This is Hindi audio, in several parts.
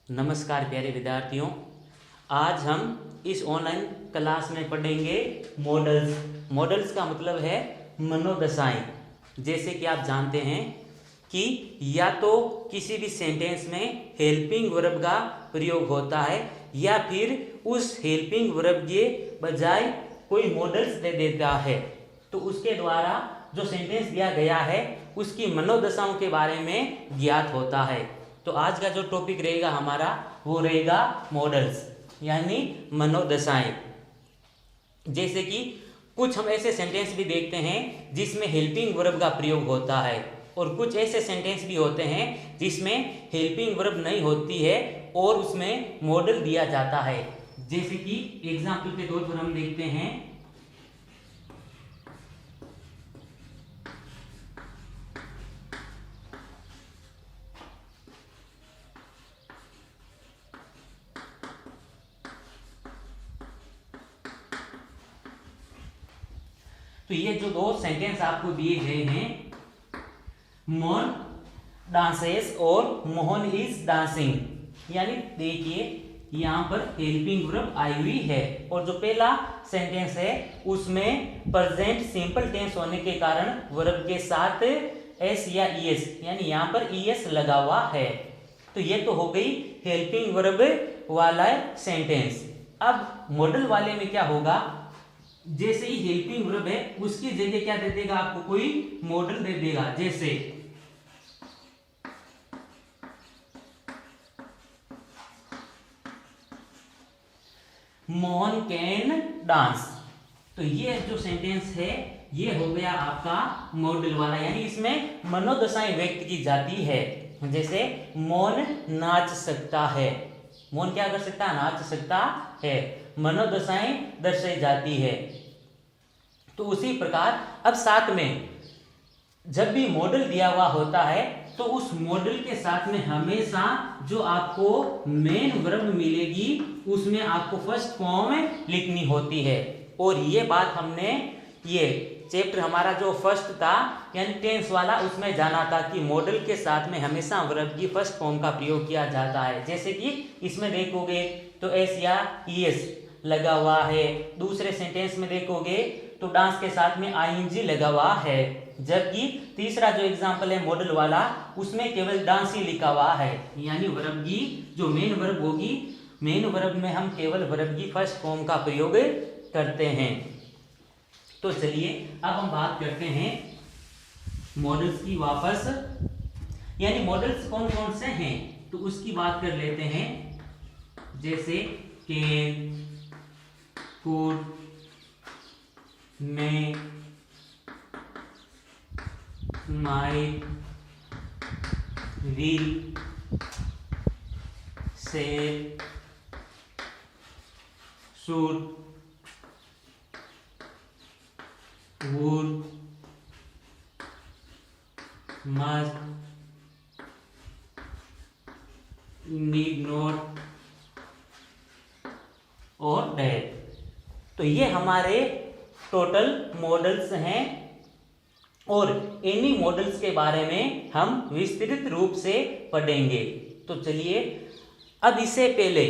नमस्कार प्यारे विद्यार्थियों। आज हम इस ऑनलाइन क्लास में पढ़ेंगे मॉडल्स। मॉडल्स का मतलब है मनोदशाएं। जैसे कि आप जानते हैं कि या तो किसी भी सेंटेंस में हेल्पिंग वर्ब का प्रयोग होता है या फिर उस हेल्पिंग वर्ब के बजाय कोई मॉडल्स दे देता है, तो उसके द्वारा जो सेंटेंस दिया गया है उसकी मनोदशाओं के बारे में ज्ञात होता है। तो आज का जो टॉपिक रहेगा हमारा वो रहेगा मॉडल्स यानी मनोदशाएं। जैसे कि कुछ हम ऐसे सेंटेंस भी देखते हैं जिसमें हेल्पिंग वर्ब का प्रयोग होता है और कुछ ऐसे सेंटेंस भी होते हैं जिसमें हेल्पिंग वर्ब नहीं होती है और उसमें मॉडल दिया जाता है। जैसे कि एग्जाम्पल के तौर पर हम देखते हैं तो ये जो दो सेंटेंस आपको दिए गए हैं, मोहन डांसेस और मोहन इज डांसिंग, यानी देखिए यहाँ पर हेल्पिंग वर्ब आई हुई है और जो पहला सेंटेंस है उसमें प्रेजेंट सिंपल टेंस होने के कारण वर्ब के साथ एस या ईएस यानी यहाँ पर ईएस लगा हुआ है। तो ये तो हो गई हेल्पिंग वर्ब वाला सेंटेंस। अब मॉडल वाले में क्या होगा, जैसे ही हेल्पिंग वर्ब है उसकी जगह क्या दे देगा, आपको कोई मॉडल दे देगा। जैसे मोहन कैन डांस, तो ये जो सेंटेंस है ये हो गया आपका मॉडल वाला, यानी इसमें मनोदशाएं व्यक्त की जाती है। जैसे मोहन नाच सकता है, मोहन क्या कर सकता है, नाच सकता है, मनोदशाएं दर्शाई जाती है। तो उसी प्रकार अब साथ में जब भी मॉडल दिया हुआ होता है तो उस मॉडल के साथ में हमेशा जो आपको मेन वर्ब मिलेगी उसमें आपको फर्स्ट फॉर्म लिखनी होती है। और ये बात हमने ये चैप्टर हमारा जो फर्स्ट था यानी टेंस वाला उसमें जाना था कि मॉडल के साथ में हमेशा वर्ब की फर्स्ट फॉर्म का प्रयोग किया जाता है। जैसे कि इसमें देखोगे तो एस या ईएस लगा हुआ है, दूसरे सेंटेंस में देखोगे तो डांस के साथ में आईएनजी लगा हुआ है, जबकि तीसरा जो एग्जांपल है मॉडल वाला उसमें केवल डांस ही लिखा हुआ है। यानी वर्ब की जो मेन वर्ब होगी, मेन वर्ब में हम केवल वर्ब की फर्स्ट फॉर्म का प्रयोग करते हैं। तो चलिए अब हम बात करते हैं मॉडल्स की वापस, यानी मॉडल्स कौन कौन से हैं तो उसकी बात कर लेते हैं। जैसे can, could, may, might, will, shall, should, would, must, need not और डेट। तो ये हमारे टोटल मॉडल्स हैं और इन्हीं मॉडल्स के बारे में हम विस्तृत रूप से पढ़ेंगे। तो चलिए अब इससे पहले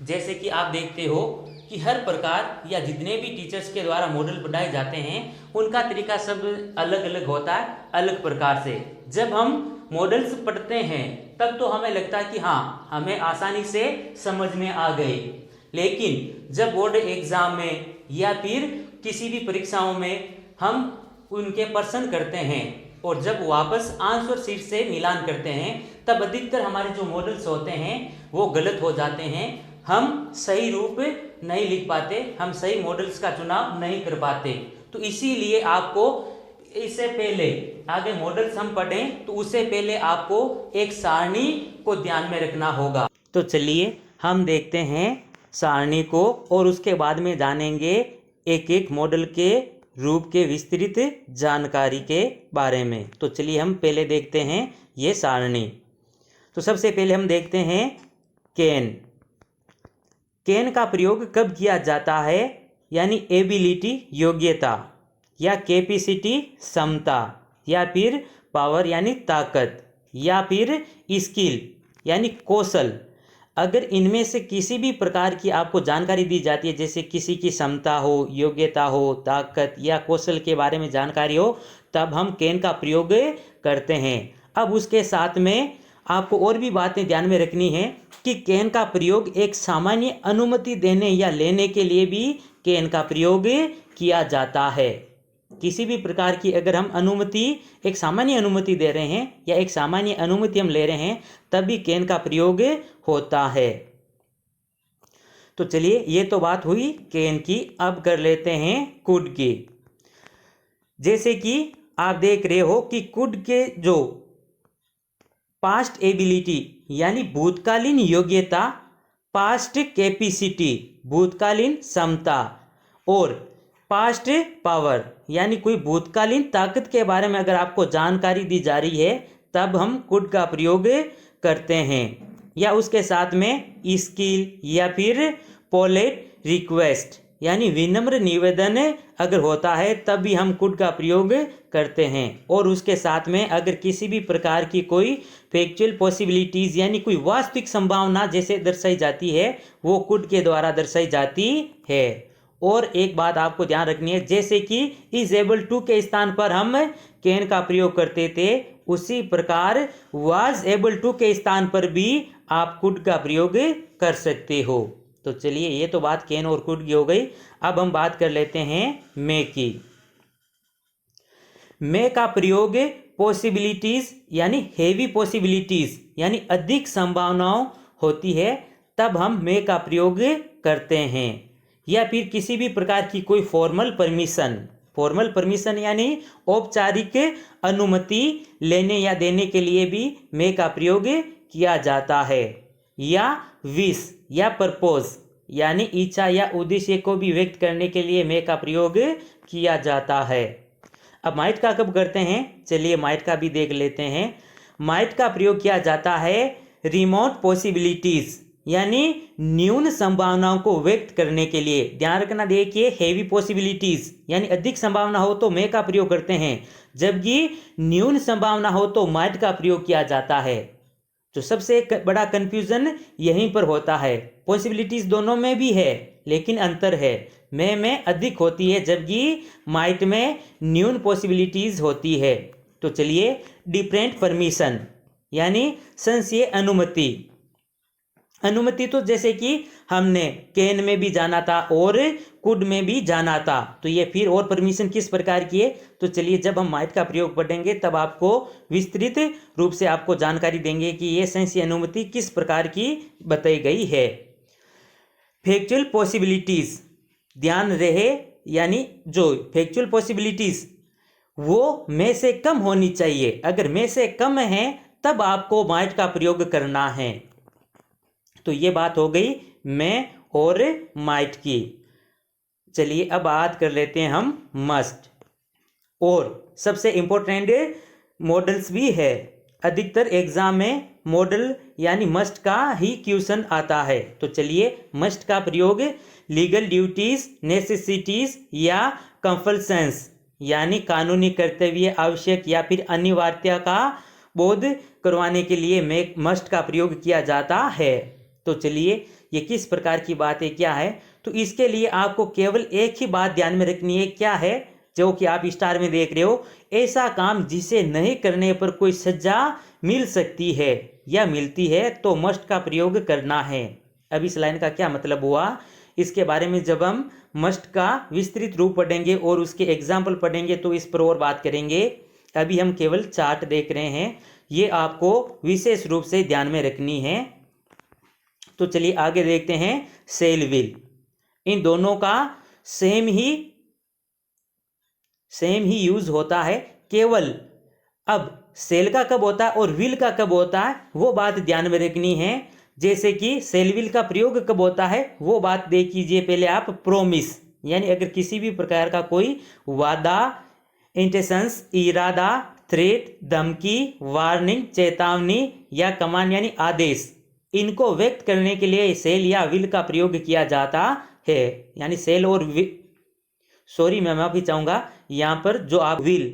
जैसे कि आप देखते हो कि हर प्रकार या जितने भी टीचर्स के द्वारा मॉडल पढ़ाए जाते हैं उनका तरीका सब अलग अलग होता है, अलग प्रकार से। जब हम मॉडल्स पढ़ते हैं तब तो हमें लगता है कि हाँ हमें आसानी से समझ में आ गए, लेकिन जब बोर्ड एग्जाम में या फिर किसी भी परीक्षाओं में हम उनके प्रश्न करते हैं और जब वापस आंसर शीट से मिलान करते हैं तब अधिकतर हमारे जो मॉडल्स होते हैं वो गलत हो जाते हैं, हम सही रूप नहीं लिख पाते, हम सही मॉडल्स का चुनाव नहीं कर पाते। तो इसीलिए आपको इससे पहले आगे मॉडल्स हम पढ़ें तो उससे पहले आपको एक सारणी को ध्यान में रखना होगा। तो चलिए हम देखते हैं सारणी को और उसके बाद में जानेंगे एक एक मॉडल के रूप के विस्तृत जानकारी के बारे में। तो चलिए हम पहले देखते हैं ये सारणी। तो सबसे पहले हम देखते हैं कैन। कैन का प्रयोग कब किया जाता है, यानी एबिलिटी योग्यता या कैपेसिटी क्षमता या फिर पावर यानी ताकत या फिर स्किल यानी कौशल, अगर इनमें से किसी भी प्रकार की आपको जानकारी दी जाती है, जैसे किसी की क्षमता हो, योग्यता हो, ताकत या कौशल के बारे में जानकारी हो, तब हम कैन का प्रयोग करते हैं। अब उसके साथ में आपको और भी बातें ध्यान में रखनी है कि कैन का प्रयोग एक सामान्य अनुमति देने या लेने के लिए भी कैन का प्रयोग किया जाता है। किसी भी प्रकार की अगर हम अनुमति, एक सामान्य अनुमति दे रहे हैं या एक सामान्य अनुमति हम ले रहे हैं, तब भी कैन का प्रयोग होता है। तो चलिए, ये तो बात हुई कैन की। अब कर लेते हैं कुड की। जैसे कि आप देख रहे हो कि कुड के जो पास्ट एबिलिटी यानी भूतकालीन योग्यता, पास्ट कैपेसिटी भूतकालीन क्षमता, और पास्ट पावर यानी कोई भूतकालीन ताकत के बारे में अगर आपको जानकारी दी जा रही है, तब हम कुड का प्रयोग करते हैं। या उसके साथ में स्किल या फिर पोलाइट रिक्वेस्ट यानी विनम्र निवेदन अगर होता है, तब भी हम कुड का प्रयोग करते हैं। और उसके साथ में अगर किसी भी प्रकार की कोई फैक्चुअल पॉसिबिलिटीज़ यानी कोई वास्तविक संभावना जैसे दर्शाई जाती है, वो कुड के द्वारा दर्शाई जाती है। और एक बात आपको ध्यान रखनी है, जैसे कि इज एबल टू के स्थान पर हम कैन का प्रयोग करते थे, उसी प्रकार वाज एबल टू के स्थान पर भी आप कुड का प्रयोग कर सकते हो। तो चलिए, ये तो बात कैन और कुड की हो गई। अब हम बात कर लेते हैं मे की। मे का प्रयोग पॉसिबिलिटीज यानी हेवी पॉसिबिलिटीज यानी अधिक संभावनाओं होती है, तब हम मे का प्रयोग करते हैं। या फिर किसी भी प्रकार की कोई फॉर्मल परमिशन यानी औपचारिक अनुमति लेने या देने के लिए भी मे का प्रयोग किया जाता है। या विश या परपोज यानी इच्छा या उद्देश्य को भी व्यक्त करने के लिए मे का प्रयोग किया जाता है। अब माइट का कब करते हैं, चलिए माइट का भी देख लेते हैं। माइट का प्रयोग किया जाता है रिमोट पॉसिबिलिटीज यानी न्यून संभावनाओं को व्यक्त करने के लिए। ध्यान रखना, देखिए हेवी पॉसिबिलिटीज यानी अधिक संभावना हो तो मे का प्रयोग करते हैं, जबकि न्यून संभावना हो तो माइट का प्रयोग किया जाता है। जो सबसे बड़ा कंफ्यूजन यहीं पर होता है। पॉसिबिलिटीज दोनों में भी है, लेकिन अंतर है, मे में अधिक होती है जबकि माइट में न्यून पॉसिबिलिटीज होती है। तो चलिए, डिफरेंट परमिशन यानी संशय अनुमति तो जैसे कि हमने कैन में भी जाना था और कुड में भी जाना था, तो ये फिर और परमिशन किस प्रकार की है, तो चलिए जब हम माइट का प्रयोग पढ़ेंगे तब आपको विस्तृत रूप से आपको जानकारी देंगे कि ये संशय अनुमति किस प्रकार की बताई गई है। फैक्चुअल पॉसिबिलिटीज, ध्यान रहे, यानी जो फैक्चुअल पॉसिबिलिटीज वो में से कम होनी चाहिए। अगर में से कम है तब आपको माइट का प्रयोग करना है। तो ये बात हो गई में और माइट की। चलिए अब बात कर लेते हैं हम मस्ट। और सबसे इंपॉर्टेंट मॉडल्स भी है। अधिकतर एग्जाम में मॉडल यानी मस्ट का ही क्वेश्चन आता है। तो चलिए, मस्ट का प्रयोग लीगल ड्यूटीज, नेसेसिटीज या कंपल्सन्स यानी कानूनी कर्तव्य, आवश्यक या फिर अनिवार्यता का बोध करवाने के लिए मस्ट का प्रयोग किया जाता है। तो चलिए, ये किस प्रकार की बात है, क्या है, तो इसके लिए आपको केवल एक ही बात ध्यान में रखनी है। क्या है, जो कि आप स्टार में देख रहे हो, ऐसा काम जिसे नहीं करने पर कोई सजा मिल सकती है या मिलती है तो मस्ट का प्रयोग करना है। अब इस लाइन का क्या मतलब हुआ, इसके बारे में जब हम मस्ट का विस्तृत रूप पढ़ेंगे और उसके एग्जाम्पल पढ़ेंगे तो इस पर और बात करेंगे। अभी हम केवल चार्ट देख रहे हैं, ये आपको विशेष रूप से ध्यान में रखनी है। तो चलिए आगे देखते हैं सेल विल। इन दोनों का सेम ही यूज होता है, केवल अब सेल का कब होता है और विल का कब होता है वो बात ध्यान में रखनी है। जैसे कि सेल विल का प्रयोग कब होता है वो बात देख कीजिए पहले आप। प्रोमिस यानी अगर किसी भी प्रकार का कोई वादा, इंटेंशंस इरादा, थ्रेट धमकी, वार्निंग चेतावनी या कमांड यानी आदेश, इनको व्यक्त करने के लिए सेल या विल का प्रयोग किया जाता है। यानी सेल और मैं माफी चाहूँगा, यहाँ पर जो आप विल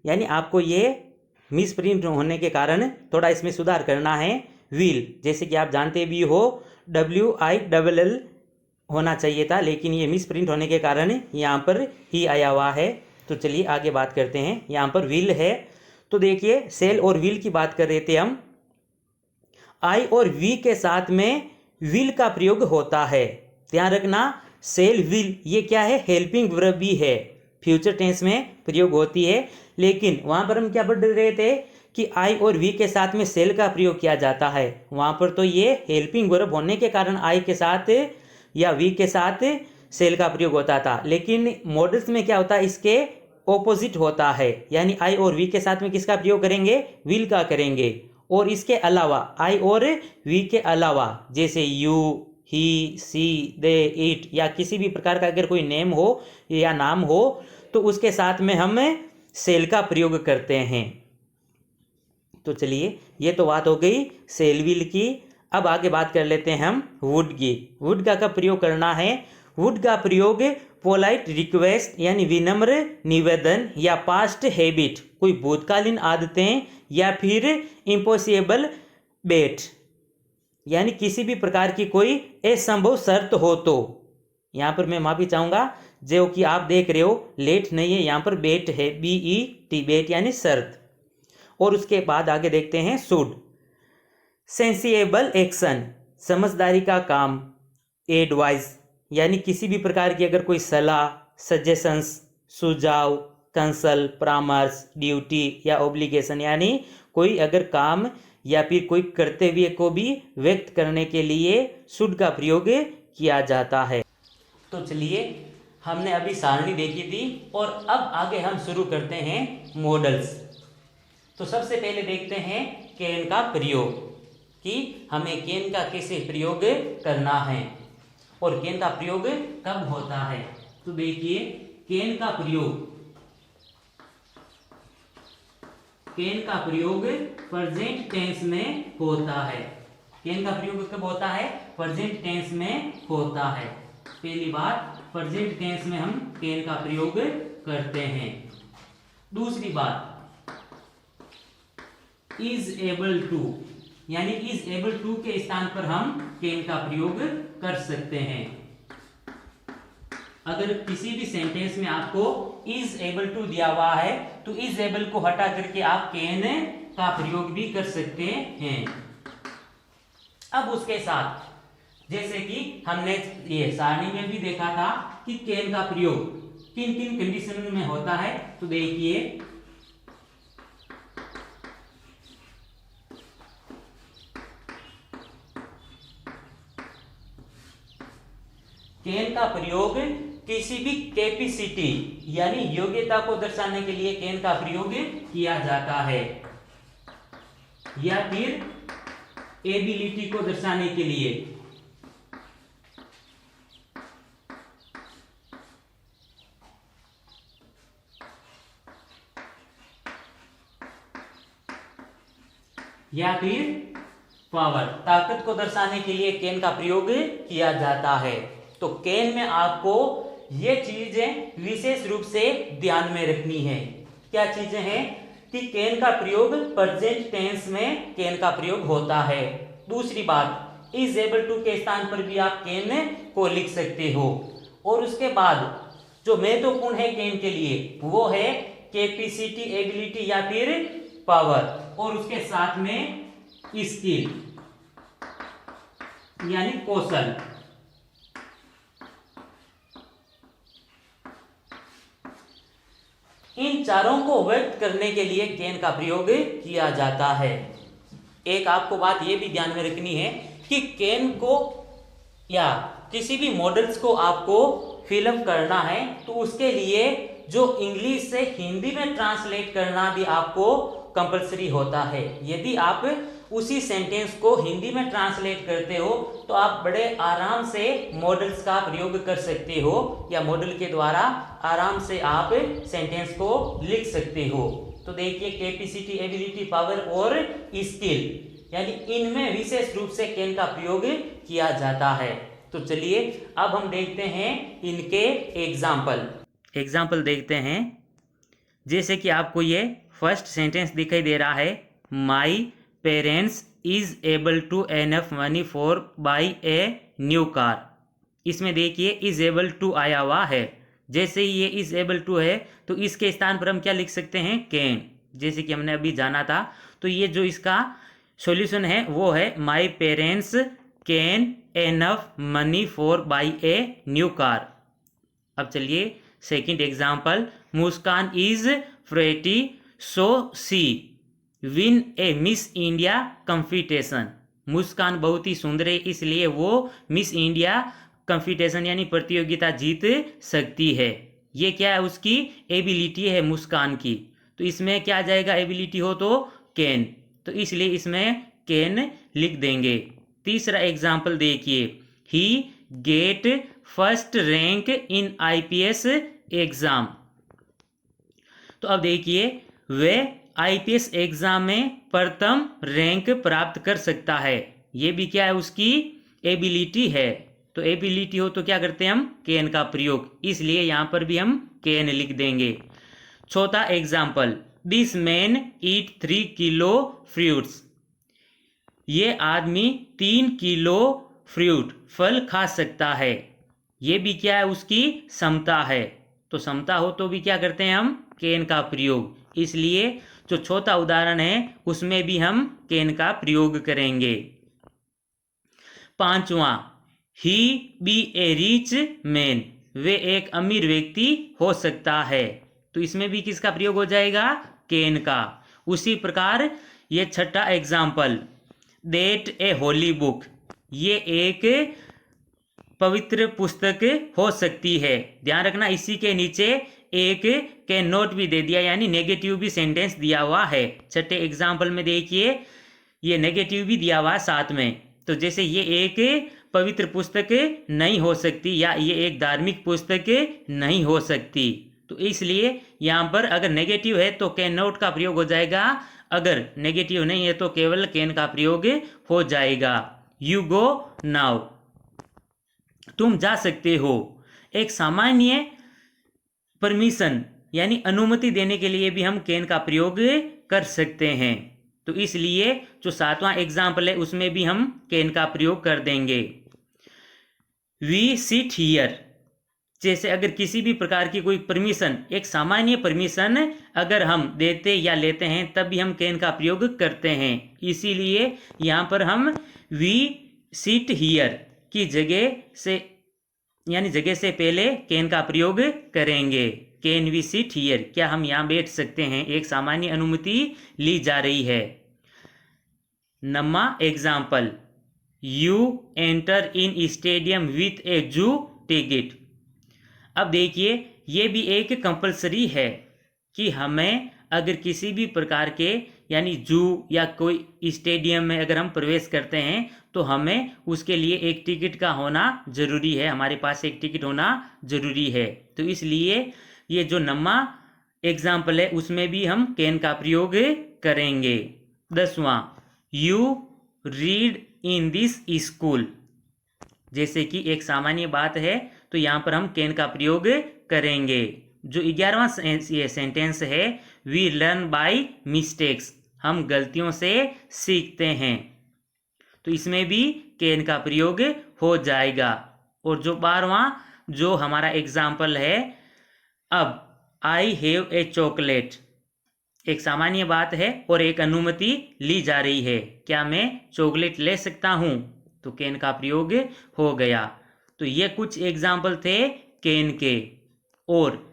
यानी आपको ये मिसप्रिंट होने के कारण थोड़ा इसमें सुधार करना है। व्हील, जैसे कि आप जानते भी हो WILL होना चाहिए था, लेकिन ये मिस प्रिंट होने के कारण यहाँ पर ही आया हुआ है। तो चलिए आगे बात करते हैं। यहाँ पर व्हील है, तो देखिए सेल और व्हील की बात कर रहे थे हम। आई और वी के साथ में विल का प्रयोग होता है। ध्यान रखना, सेल विल ये क्या है, हेल्पिंग वर्ब भी है, फ्यूचर टेंस में प्रयोग होती है। लेकिन वहां पर हम क्या पढ़ रहे थे कि आई और वी के साथ में सेल का प्रयोग किया जाता है। वहां पर तो ये हेल्पिंग वर्ब होने के कारण आई के साथ या वी के साथ सेल का प्रयोग होता था। लेकिन मॉडल्स में क्या होता है, इसके ऑपोजिट होता है, यानी आई और वी के साथ में किसका प्रयोग करेंगे, विल का करेंगे। और इसके अलावा आई और वी के अलावा जैसे you, he, C, they, it या किसी भी प्रकार का अगर कोई नेम हो या नाम हो तो उसके साथ में हम सेल का प्रयोग करते हैं। तो चलिए ये तो बात हो गई सेल विल की। अब आगे बात कर लेते हैं हम वुड की। वुड का कब प्रयोग करना है, वुड का प्रयोग पोलाइट रिक्वेस्ट यानी विनम्र निवेदन या पास्ट हैबिट, कोई भूतकालीन आदतें या फिर इम्पॉसिबल बेट यानी किसी भी प्रकार की कोई असंभव शर्त हो तो। यहाँ पर मैं माफी चाहूंगा, जो कि आप देख रहे हो लेट नहीं है, यहाँ पर बेट है, BET, बेट यानी शर्त। और उसके बाद आगे देखते हैं शुड, सेंसिएबल एक्शन, समझदारी का काम, एडवाइस यानी किसी भी प्रकार की अगर कोई सलाह, सजेशंस, सुझाव, कंसल, परामर्श, ड्यूटी या ऑब्लिगेशन यानी कोई अगर काम या फिर कोई कर्तव्य को भी व्यक्त करने के लिए शुड का प्रयोग किया जाता है। तो चलिए हमने अभी सारणी देखी थी और अब आगे हम शुरू करते हैं मॉडल्स। तो सबसे पहले देखते हैं कैन का प्रयोग, कि हमें कैन का कैसे प्रयोग करना है और कैन का प्रयोग कब होता है। तो देखिए कैन का प्रयोग प्रेजेंट टेंस में होता है। कैन का प्रयोग कब होता है, प्रेजेंट टेंस में होता है। पहली बात, प्रेजेंट टेंस में हम कैन का प्रयोग करते हैं। दूसरी बात, इज एबल टू यानी इज एबल टू के स्थान पर हम कैन का प्रयोग कर सकते हैं। अगर किसी भी सेंटेंस में आपको इज एबल टू दिया हुआ है तो इज एबल को हटा करके आप कैन का प्रयोग भी कर सकते हैं। अब उसके साथ जैसे कि हमने ये सारणी में भी देखा था कि कैन का प्रयोग किन किन कंडीशन में होता है। तो देखिए कैन का प्रयोग किसी भी कैपेसिटी यानी योग्यता को दर्शाने के लिए कैन का प्रयोग किया जाता है, या फिर एबिलिटी को दर्शाने के लिए। या फिर पावर, ताकत को दर्शाने के लिए कैन का प्रयोग किया जाता है। तो कैन में आपको ये चीजें विशेष रूप से ध्यान में रखनी है। क्या चीजें हैं कि कैन का प्रयोग प्रेजेंट टेंस में कैन का प्रयोग होता है। दूसरी बात, इज एबल टू के स्थान पर भी आप कैन को लिख सकते हो। और उसके बाद जो महत्वपूर्ण है कैन के लिए वो है कैपेसिटी, एबिलिटी या फिर पावर, और उसके साथ में स्किल यानी कौशल। इन चारों को व्यक्त करने के लिए कैन का प्रयोग किया जाता है। एक आपको बात यह भी ध्यान में रखनी है कि कैन को या किसी भी मॉडल्स को आपको फिलअप करना है तो उसके लिए जो इंग्लिश से हिंदी में ट्रांसलेट करना भी आपको कंपलसरी होता है। यदि आप उसी सेंटेंस को हिंदी में ट्रांसलेट करते हो तो आप बड़े आराम से मॉडल्स का प्रयोग कर सकते हो, या मॉडल के द्वारा आराम से आप सेंटेंस को लिख सकते हो। तो देखिए कैपेसिटी, एबिलिटी, पावर और स्किल यानी इनमें विशेष रूप से कैन का प्रयोग किया जाता है। तो चलिए अब हम देखते हैं इनके एग्जाम्पल देखते हैं। जैसे कि आपको ये फर्स्ट सेंटेंस दिखाई दे रहा है, my parents is able to enough money for buy a new car. इसमें देखिए इज एबल टू आया हुआ है, जैसे ही ये इज एबल टू है तो इसके स्थान पर हम क्या लिख सकते हैं, कैन, जैसे कि हमने अभी जाना था। तो ये जो इसका सॉल्यूशन है वो है my parents can enough money for buy a new car. अब चलिए second example, Muskan is pretty so she win a Miss India competition. Muskan बहुत ही सुंदर है इसलिए वो मिस इंडिया कंपटीशन यानी प्रतियोगिता जीत सकती है। ये क्या है, उसकी एबिलिटी है मुस्कान की। तो इसमें क्या आ जाएगा, एबिलिटी हो तो कैन, तो इसलिए इसमें कैन लिख देंगे। तीसरा एग्जाम्पल देखिए, he get first rank in IPS exam. तो अब देखिए वे आईपीएस एग्जाम में प्रथम रैंक प्राप्त कर सकता है। ये भी क्या है, उसकी एबिलिटी है। तो एबिलिटी हो तो क्या करते हैं हम, कैन का प्रयोग, इसलिए यहां पर भी हम कैन लिख देंगे। चौथा example, this man eat 3 kilo fruits. ये आदमी 3 किलो फ्रूट फल खा सकता है। ये भी क्या है, उसकी क्षमता है। तो क्षमता हो तो भी क्या करते हैं हम, कैन का प्रयोग, इसलिए जो चौथा उदाहरण है उसमें भी हम कैन का प्रयोग करेंगे। पांचवा, ही बी ए रिच मैन, वे एक अमीर व्यक्ति हो सकता है। तो इसमें भी किसका प्रयोग हो जाएगा, कैन का। उसी प्रकार ये छठा example, that A Holi book, ये एक पवित्र पुस्तक हो सकती है। ध्यान रखना इसी के नीचे एक कैन नॉट भी दे दिया, यानी नेगेटिव भी सेंटेंस दिया हुआ है। छठे एग्जाम्पल में देखिए ये नेगेटिव भी दिया हुआ है साथ में। तो जैसे ये एक पवित्र पुस्तक नहीं हो सकती या ये एक धार्मिक पुस्तक नहीं हो सकती, तो इसलिए यहाँ पर अगर नेगेटिव है तो कैन नॉट का प्रयोग हो जाएगा, अगर नेगेटिव नहीं है तो केवल कैन का प्रयोग हो जाएगा। यू गो नाउ, तुम जा सकते हो। एक सामान्य परमिशन यानी अनुमति देने के लिए भी हम कैन का प्रयोग कर सकते हैं। तो इसलिए जो सातवां एग्जाम्पल है उसमें भी हम कैन का प्रयोग कर देंगे। वी सिट हियर, जैसे अगर किसी भी प्रकार की कोई परमिशन, एक सामान्य परमिशन अगर हम देते या लेते हैं तब भी हम कैन का प्रयोग करते हैं। इसीलिए यहाँ पर हम वी सिट हियर की जगह से यानी जगह से पहले कैन का प्रयोग करेंगे। कैन वी सिट हियर, क्या हम यहाँ बैठ सकते हैं, एक सामान्य अनुमति ली जा रही है। नम्मा example, you enter in stadium with a zoo ticket. अब देखिए ये भी एक कंपलसरी है कि हमें अगर किसी भी प्रकार के यानी जू या कोई स्टेडियम में अगर हम प्रवेश करते हैं तो हमें उसके लिए एक टिकट का होना जरूरी है, हमारे पास एक टिकट होना जरूरी है। तो इसलिए ये जो नम्मा एग्जाम्पल है उसमें भी हम कैन का प्रयोग करेंगे। 10वां, you read in this school, जैसे कि एक सामान्य बात है तो यहाँ पर हम कैन का प्रयोग करेंगे। जो 11वां ये सेंटेंस है, वी लर्न बाय मिस्टेक्स, हम गलतियों से सीखते हैं, तो इसमें भी कैन का प्रयोग हो जाएगा। और जो 12वां जो हमारा एग्जाम्पल है, अब आई हैव ए चॉकलेट, एक सामान्य बात है और एक अनुमति ली जा रही है, क्या मैं चॉकलेट ले सकता हूं, तो कैन का प्रयोग हो गया। तो ये कुछ एग्जाम्पल थे कैन के। और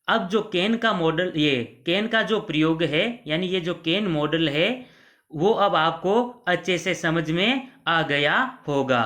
अब जो कैन का मॉडल, ये कैन का जो प्रयोग है यानी ये जो कैन मॉडल है वो अब आपको अच्छे से समझ में आ गया होगा।